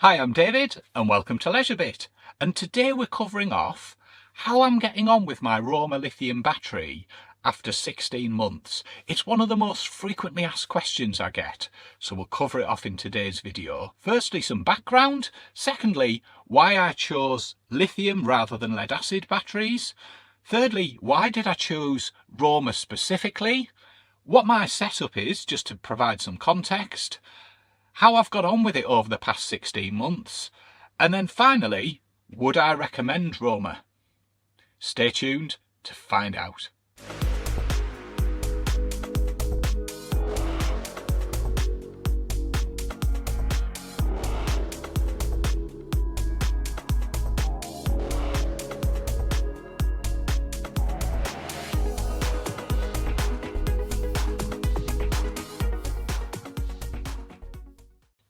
Hi, I'm David and welcome to LeisureBit, and today we're covering off how I'm getting on with my Roamer Lithium battery after 16 months. It's one of the most frequently asked questions I get, so we'll cover it off in today's video. Firstly, some background. Secondly, why I chose lithium rather than lead acid batteries. Thirdly, why did I choose Roamer specifically? What my setup is, just to provide some context. How I've got on with it over the past 16 months. And then finally, would I recommend Roamer? Stay tuned to find out.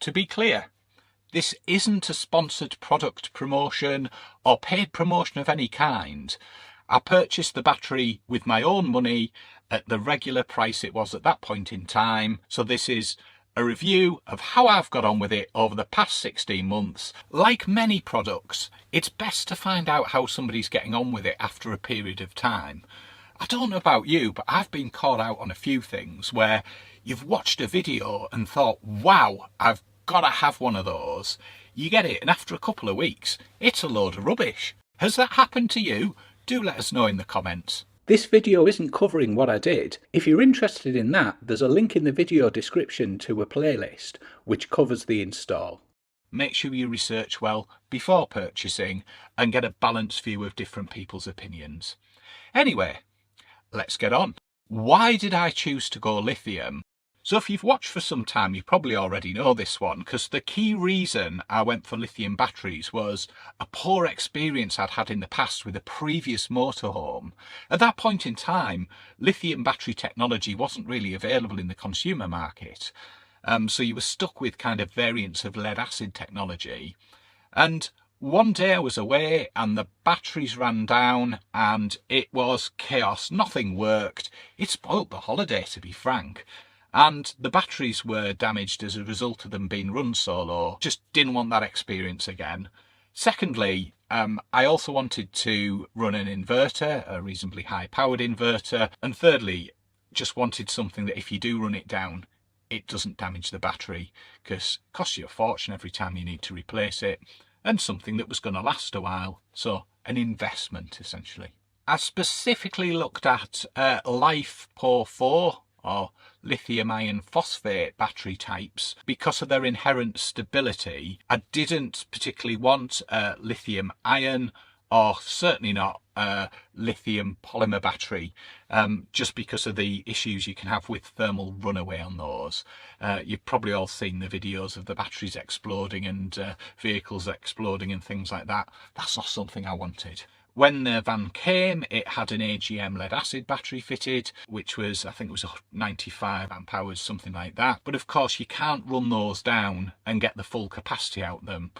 To be clear, this isn't a sponsored product promotion or paid promotion of any kind. I purchased the battery with my own money at the regular price it was at that point in time. So this is a review of how I've got on with it over the past 16 months. Like many products, it's best to find out how somebody's getting on with it after a period of time. I don't know about you, but I've been caught out on a few things where you've watched a video and thought, wow, I've got to have one of those. You get it, and after a couple of weeks, it's a load of rubbish. Has that happened to you? Do let us know in the comments. This video isn't covering what I did. If you're interested in that, there's a link in the video description to a playlist which covers the install. Make sure you research well before purchasing and get a balanced view of different people's opinions. Anyway, let's get on. Why did I choose to go lithium? So if you've watched for some time, you probably already know this one, because the key reason I went for lithium batteries was a poor experience I'd had in the past with a previous motorhome. At that point in time, lithium battery technology wasn't really available in the consumer market. So you were stuck with kind of variants of lead acid technology. And one day I was away and the batteries ran down and it was chaos. Nothing worked. It spoilt the holiday, to be frank. And the batteries were damaged as a result of them being run so low. Just didn't want that experience again. Secondly, I also wanted to run an inverter, a reasonably high powered inverter. And thirdly, just wanted something that if you do run it down, it doesn't damage the battery, because it costs you a fortune every time you need to replace it, and something that was going to last a while. So an investment, essentially. I specifically looked at LiFePO4 or lithium iron phosphate battery types because of their inherent stability. I didn't particularly want lithium ion, or certainly not lithium polymer battery, just because of the issues you can have with thermal runaway on those. You've probably all seen the videos of the batteries exploding and vehicles exploding and things like that. That's not something I wanted. When the van came, it had an AGM lead acid battery fitted, which was, I think it was 95 amp hours, something like that. But of course, you can't run those down and get the full capacity out of them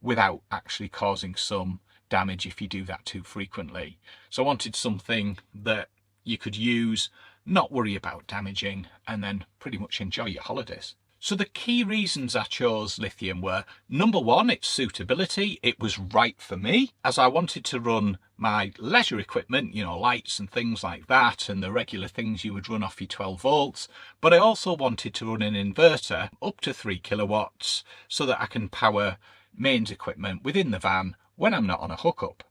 without actually causing some damage if you do that too frequently. So I wanted something that you could use, not worry about damaging, and then pretty much enjoy your holidays. So the key reasons I chose lithium were, number one, its suitability. It was right for me, as I wanted to run my leisure equipment, you know, lights and things like that, and the regular things you would run off your 12 volts. But I also wanted to run an inverter up to 3 kilowatts so that I can power mains equipment within the van when I'm not on a hookup.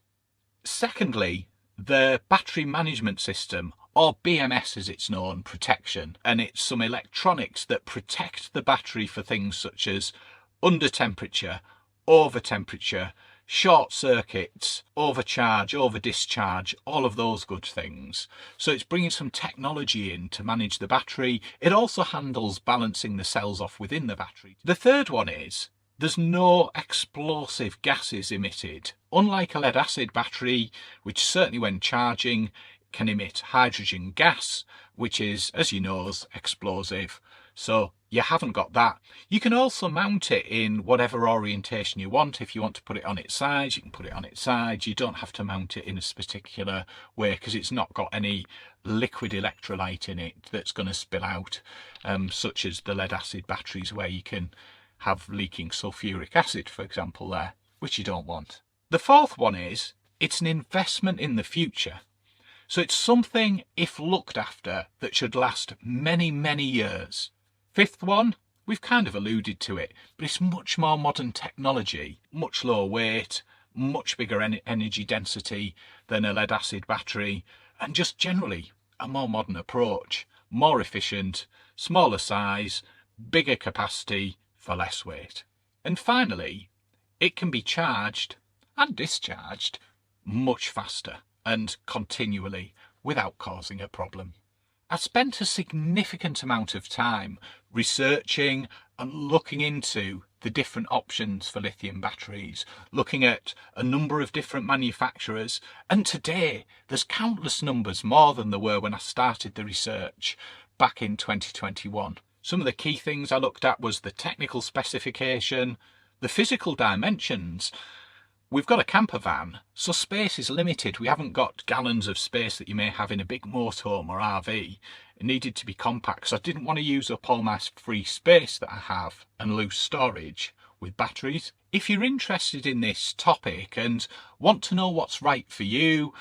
Secondly, the battery management system, or BMS as it's known, protection, and it's some electronics that protect the battery for things such as under temperature, over temperature, short circuits, overcharge, over discharge, all of those good things. So it's bringing some technology in to manage the battery. It also handles balancing the cells off within the battery. The third one is there's no explosive gases emitted. Unlike a lead acid battery, which certainly when charging can emit hydrogen gas, which is, as you know, explosive. So you haven't got that. You can also mount it in whatever orientation you want. If you want to put it on its side, you can put it on its side. You don't have to mount it in a particular way because it's not got any liquid electrolyte in it that's going to spill out, such as the lead acid batteries, where you can have leaking sulfuric acid, for example, there, which you don't want. The fourth one is, it's an investment in the future. So it's something, if looked after, that should last many, many years. Fifth one, we've kind of alluded to it, but it's much more modern technology, much lower weight, much bigger energy density than a lead acid battery, and just generally a more modern approach, more efficient, smaller size, bigger capacity for less weight. And finally, it can be charged and discharged much faster and continually without causing a problem. I spent a significant amount of time researching and looking into the different options for lithium batteries, looking at a number of different manufacturers, and today there's countless numbers more than there were when I started the research back in 2021. Some of the key things I looked at was the technical specification, the physical dimensions. We've got a camper van, so space is limited. We haven't got gallons of space that you may have in a big motorhome or RV. It needed to be compact, so I didn't want to use up all my free space that I have and lose storage with batteries. If you're interested in this topic and want to know what's right for you,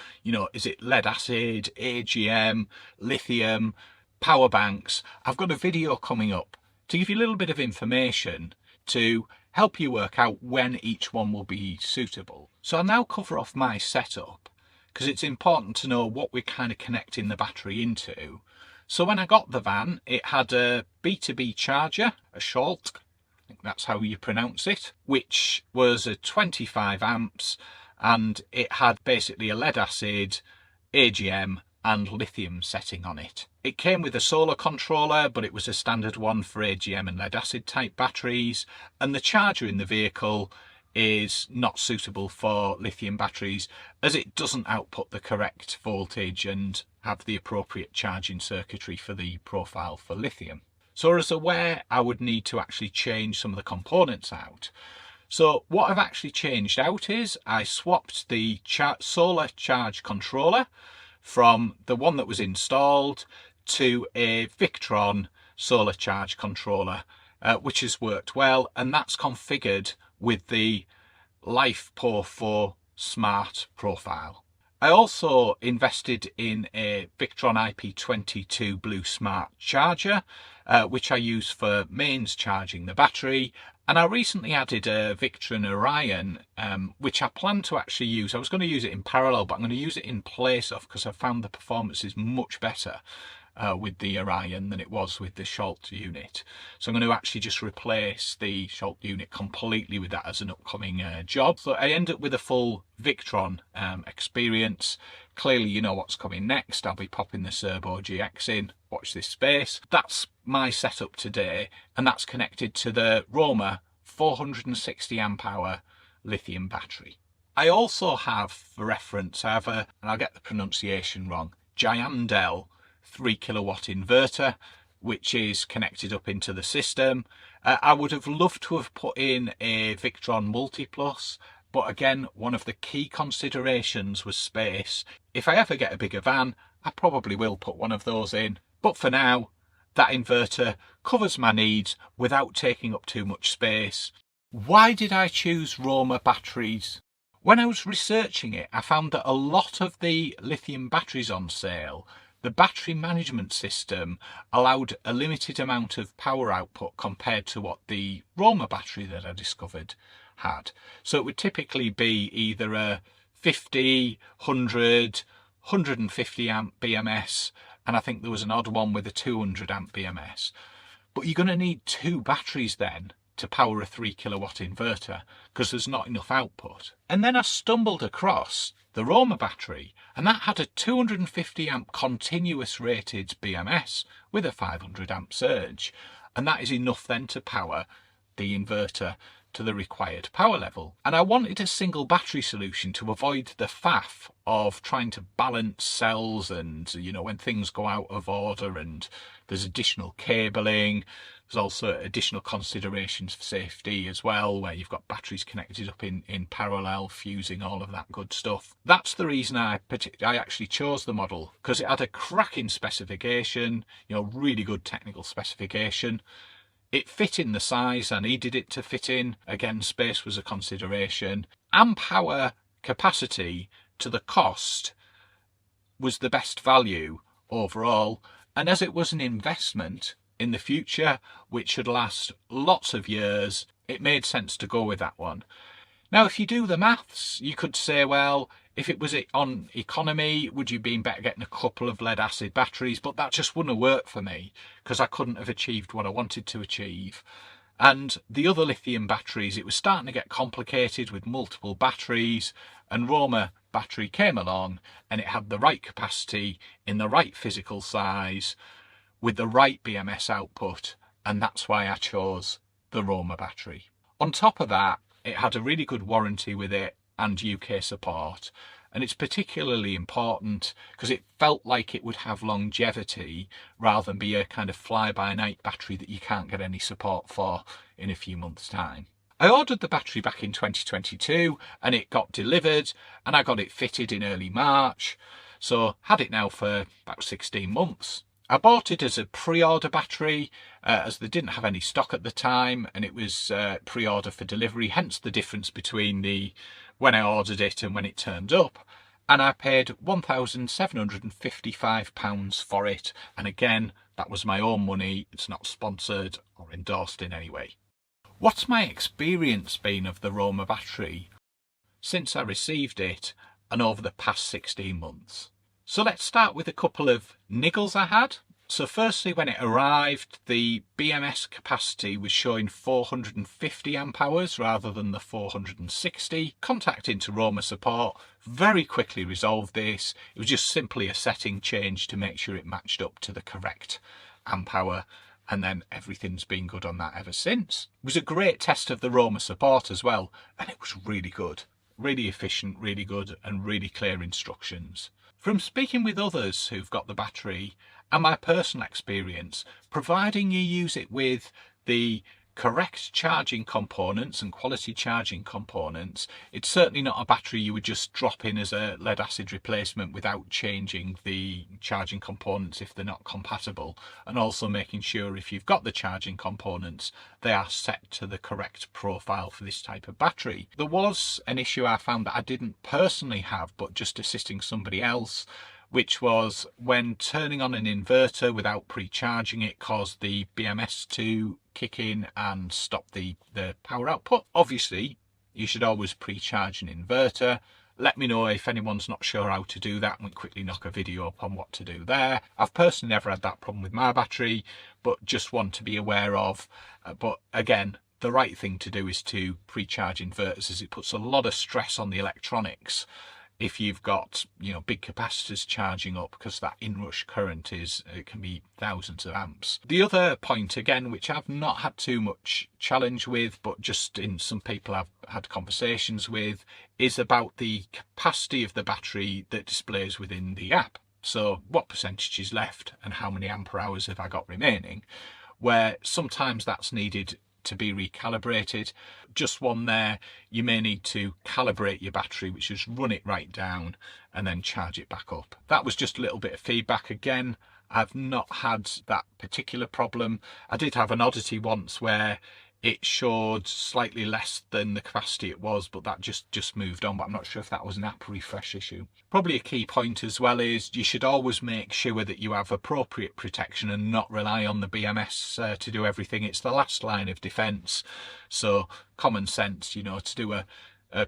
is it lead acid, AGM, lithium, power banks, I've got a video coming up to give you a little bit of information to help you work out when each one will be suitable. So I'll now cover off my setup because it's important to know what we're kind of connecting the battery into. So when I got the van, it had a B2B charger, a Schalt, I think that's how you pronounce it, which was a 25 amps, and it had basically a lead acid, AGM and lithium setting on it. It came with a solar controller, but it was a standard one for AGM and lead acid type batteries, and the charger in the vehicle is not suitable for lithium batteries as it doesn't output the correct voltage and have the appropriate charging circuitry for the profile for lithium. So as aware, I would need to actually change some of the components out. So what I've actually changed out is I swapped the solar charge controller from the one that was installed to a Victron solar charge controller, which has worked well, and that's configured with the LiFePO4 Smart profile. I also invested in a Victron IP22 Blue Smart charger, which I use for mains charging the battery. And I recently added a Victron Orion, which I plan to actually use. I was going to use it in parallel, but I'm going to use it in place of, because I found the performance is much better with the Orion than it was with the Schalt unit. So I'm going to actually just replace the Schalt unit completely with that as an upcoming job. So I end up with a full Victron experience. Clearly you know what's coming next. I'll be popping the Serbo GX in. Watch this space. That's my setup today, and that's connected to the Roamer 460 amp hour lithium battery. I also have, for reference, I have a, and I'll get the pronunciation wrong, Giandel 3 kilowatt inverter, which is connected up into the system. I would have loved to have put in a Victron Multiplus, but again, one of the key considerations was space. If I ever get a bigger van, I probably will put one of those in. But for now, that inverter covers my needs without taking up too much space. Why did I choose Roamer batteries? When I was researching it, I found that a lot of the lithium batteries on sale, the battery management system allowed a limited amount of power output compared to what the Roamer battery that I discovered had. So it would typically be either a 50, 100, 150 amp BMS, and I think there was an odd one with a 200 amp BMS. But you're going to need two batteries then to power a 3 kilowatt inverter because there's not enough output. And then I stumbled across the Roamer battery, and that had a 250 amp continuous rated BMS with a 500 amp surge, and that is enough then to power the inverter to the required power level. And I wanted a single battery solution to avoid the faff of trying to balance cells, and when things go out of order and there's additional cabling, there's also additional considerations for safety as well, where you've got batteries connected up in parallel, fusing, all of that good stuff. That's the reason I actually chose the model, because it had a cracking specification, really good technical specification. It fit in the size I needed it to fit in. Again, space was a consideration. Amp hour capacity to the cost was the best value overall. And as it was an investment in the future, which should last lots of years, it made sense to go with that one. Now, if you do the maths, you could say, well, if it was on economy, would you been better getting a couple of lead acid batteries? But that just wouldn't have worked for me because I couldn't have achieved what I wanted to achieve. And the other lithium batteries, it was starting to get complicated with multiple batteries, and Roamer battery came along and it had the right capacity in the right physical size with the right BMS output, and that's why I chose the Roamer battery. On top of that, it had a really good warranty with it and UK support, and it's particularly important because it felt like it would have longevity rather than be a kind of fly-by-night battery that you can't get any support for in a few months' time. I ordered the battery back in 2022 and it got delivered, and I got it fitted in early March, so had it now for about 16 months. I bought it as a pre-order battery as they didn't have any stock at the time, and it was pre-order for delivery, hence the difference between when I ordered it and when it turned up. And I paid £1,755 for it, and again, that was my own money. It's not sponsored or endorsed in any way. What's my experience been of the Roamer battery since I received it and over the past 16 months? So let's start with a couple of niggles I had. So firstly, when it arrived, the BMS capacity was showing 450 amp hours rather than the 460. Contacting to Roamer support very quickly resolved this. It was just simply a setting change to make sure it matched up to the correct amp hour, and then everything's been good on that ever since. It was a great test of the Roamer support as well, and it was really good. Really efficient, really good, and really clear instructions. From speaking with others who've got the battery and my personal experience, providing you use it with the correct charging components and quality charging components, it's certainly not a battery you would just drop in as a lead acid replacement without changing the charging components if they're not compatible, and also making sure if you've got the charging components they are set to the correct profile for this type of battery. There was an issue I found that I didn't personally have, but just assisting somebody else, which was when turning on an inverter without pre-charging it caused the BMS to kick in and stop the power output. Obviously, you should always pre-charge an inverter. Let me know if anyone's not sure how to do that, and we'll quickly knock a video up on what to do there. I've personally never had that problem with my battery, but just want to be aware of. But again, the right thing to do is to pre-charge inverters, as it puts a lot of stress on the electronics if you've got, you know, big capacitors charging up, because that inrush current it can be thousands of amps. The other point, again, which I've not had too much challenge with, but just in some people I've had conversations with, is about the capacity of the battery that displays within the app. So what percentage is left and how many ampere hours have I got remaining, where sometimes that's needed to be recalibrated. Just one there, you may need to calibrate your battery, which is run it right down and then charge it back up. That was just a little bit of feedback. Again, I've not had that particular problem. I did have an oddity once where it showed slightly less than the capacity it was, but that just moved on. But I'm not sure if that was an app refresh issue. Probably a key point as well is you should always make sure that you have appropriate protection and not rely on the BMS to do everything. It's the last line of defence. So common sense, you know, to do a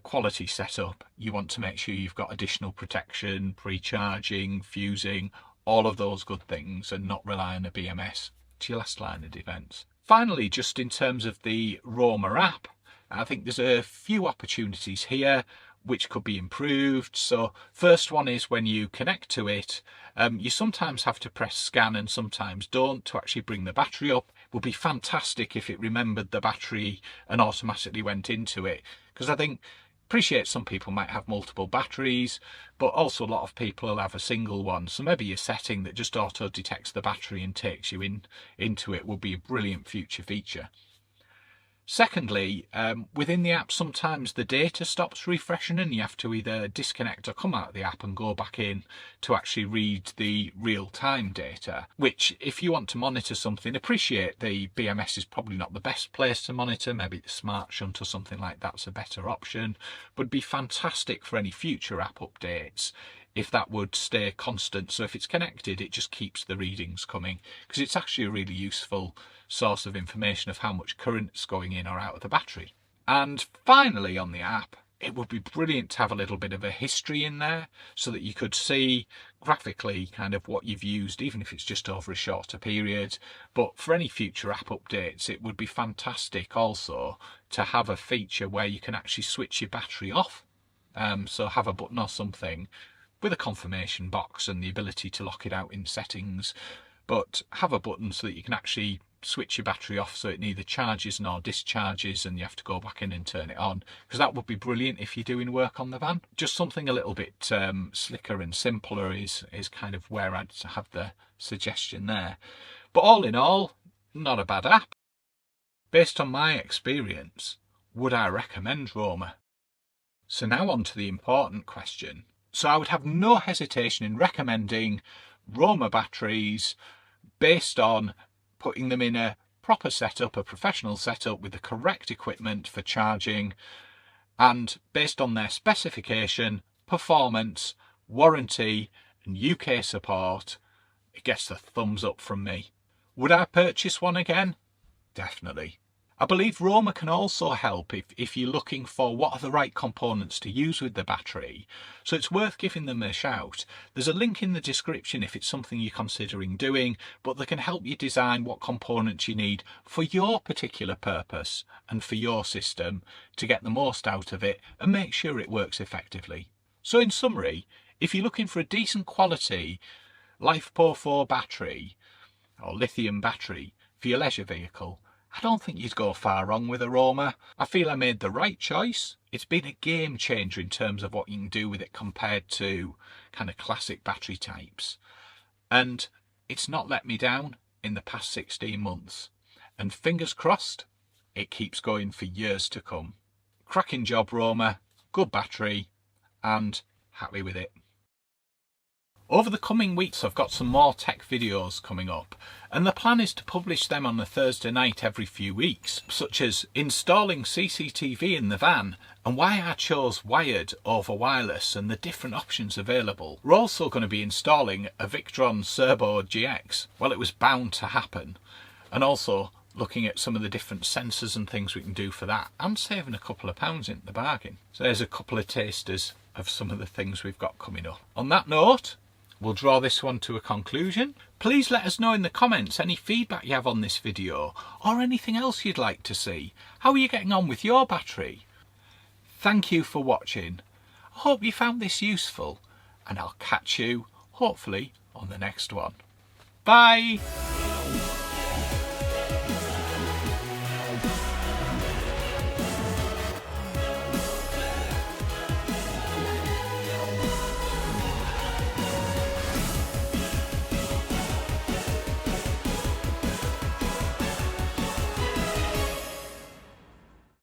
quality setup, you want to make sure you've got additional protection, pre-charging, fusing, all of those good things, and not rely on the BMS to your last line of defence. Finally, just in terms of the Roamer app, I think there's a few opportunities here which could be improved. So first one is when you connect to it, you sometimes have to press scan and sometimes don't to actually bring the battery up. It would be fantastic if it remembered the battery and automatically went into it, because I think, appreciate some people might have multiple batteries, but also a lot of people will have a single one. So maybe a setting that just auto detects the battery and takes you into it would be a brilliant future feature. Secondly, within the app, sometimes the data stops refreshing and you have to either disconnect or come out of the app and go back in to actually read the real-time data, which if you want to monitor something, appreciate the BMS is probably not the best place to monitor, maybe the SmartShunt or something like that's a better option, but it'd be fantastic for any future app updates if that would stay constant. So if it's connected, it just keeps the readings coming, because it's actually a really useful source of information of how much current is going in or out of the battery. And finally, on the app, it would be brilliant to have a little bit of a history in there so that you could see graphically kind of what you've used, even if it's just over a shorter period. But for any future app updates, it would be fantastic also to have a feature where you can actually switch your battery off. So have a button or something with a confirmation box and the ability to lock it out in settings, but have a button so that you can actually switch your battery off so it neither charges nor discharges and you have to go back in and turn it on, because that would be brilliant if you're doing work on the van. Just something a little bit slicker and simpler is kind of where I'd have the suggestion there. But all in all, not a bad app. Based on my experience, would I recommend Roamer? So now on to the important question. So I would have no hesitation in recommending Roamer batteries based on putting them in a proper setup, a professional setup with the correct equipment for charging, and based on their specification, performance, warranty and UK support, it gets the thumbs up from me. Would I purchase one again? Definitely. I believe Roamer can also help if you're looking for what are the right components to use with the battery, so it's worth giving them a shout. There's a link in the description if it's something you're considering doing, but they can help you design what components you need for your particular purpose and for your system to get the most out of it and make sure it works effectively. So in summary, if you're looking for a decent quality LiFePO4 battery or lithium battery for your leisure vehicle, I don't think you'd go far wrong with a Roamer. I feel I made the right choice. It's been a game changer in terms of what you can do with it compared to kind of classic battery types. And it's not let me down in the past 16 months. And fingers crossed, it keeps going for years to come. Cracking job, Roamer. Good battery and happy with it. Over the coming weeks I've got some more tech videos coming up, and the plan is to publish them on a Thursday night every few weeks, such as installing CCTV in the van and why I chose wired over wireless and the different options available. We're also going to be installing a Victron Serbo GX. Well, it was bound to happen. And also looking at some of the different sensors and things we can do for that, and saving a couple of pounds in the bargain. So there's a couple of tasters of some of the things we've got coming up. On that note, we'll draw this one to a conclusion. Please let us know in the comments any feedback you have on this video or anything else you'd like to see. How are you getting on with your battery? Thank you for watching. I hope you found this useful, and I'll catch you hopefully on the next one. Bye!